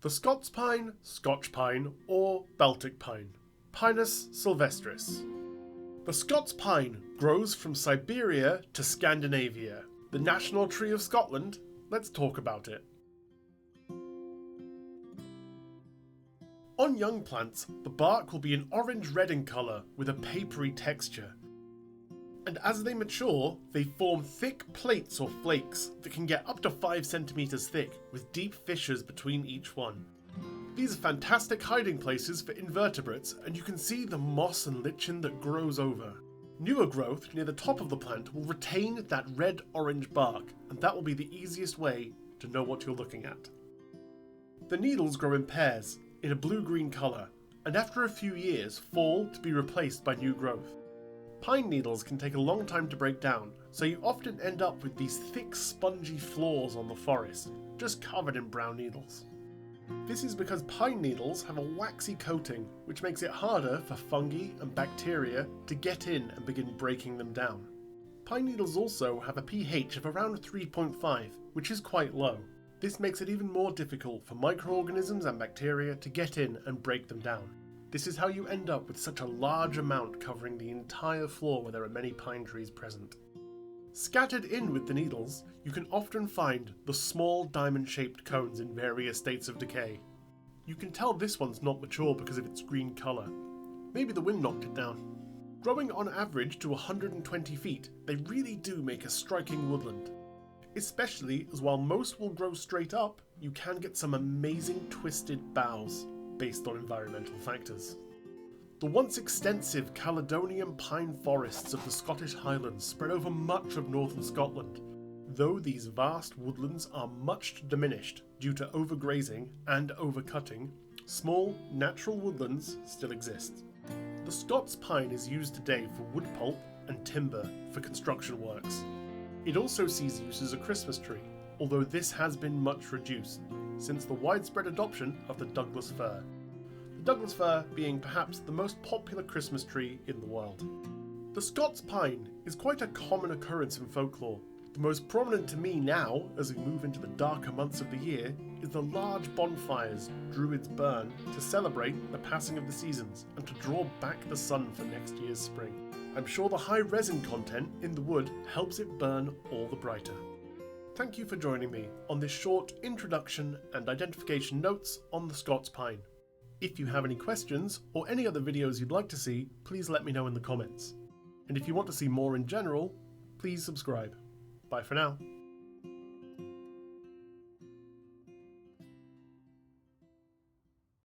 The Scots pine, Scotch pine, or Baltic pine, Pinus sylvestris. The Scots pine grows from Siberia to Scandinavia. The national tree of Scotland? Let's talk about it. On young plants, the bark will be an orange-red in colour with a papery texture. And as they mature, they form thick plates or flakes that can get up to 5 centimeters thick, with deep fissures between each one. These are fantastic hiding places for invertebrates, and you can see the moss and lichen that grows over. Newer growth near the top of the plant will retain that red-orange bark, and that will be the easiest way to know what you're looking at. The needles grow in pairs, in a blue-green colour, and after a few years fall to be replaced by new growth. Pine needles can take a long time to break down, so you often end up with these thick spongy floors on the forest, just covered in brown needles. This is because pine needles have a waxy coating, which makes it harder for fungi and bacteria to get in and begin breaking them down. Pine needles also have a pH of around 3.5, which is quite low. This makes it even more difficult for microorganisms and bacteria to get in and break them down. This is how you end up with such a large amount covering the entire floor where there are many pine trees present. Scattered in with the needles, you can often find the small diamond-shaped cones in various states of decay. You can tell this one's not mature because of its green colour. Maybe the wind knocked it down. Growing on average to 120 feet, they really do make a striking woodland. Especially as while most will grow straight up, you can get some amazing twisted boughs based on environmental factors. The once extensive Caledonian pine forests of the Scottish Highlands spread over much of northern Scotland, though these vast woodlands are much diminished due to overgrazing and overcutting. Small, natural woodlands still exist. The Scots pine is used today for wood pulp and timber for construction works. It also sees use as a Christmas tree, although this has been much reduced since the widespread adoption of the Douglas fir. The Douglas fir being perhaps the most popular Christmas tree in the world. The Scots pine is quite a common occurrence in folklore. The most prominent to me now, as we move into the darker months of the year, is the large bonfires Druids burn to celebrate the passing of the seasons and to draw back the sun for next year's spring. I'm sure the high resin content in the wood helps it burn all the brighter. Thank you for joining me on this short introduction and identification notes on the Scots pine. If you have any questions or any other videos you'd like to see, please let me know in the comments. And if you want to see more in general, please subscribe. Bye for now.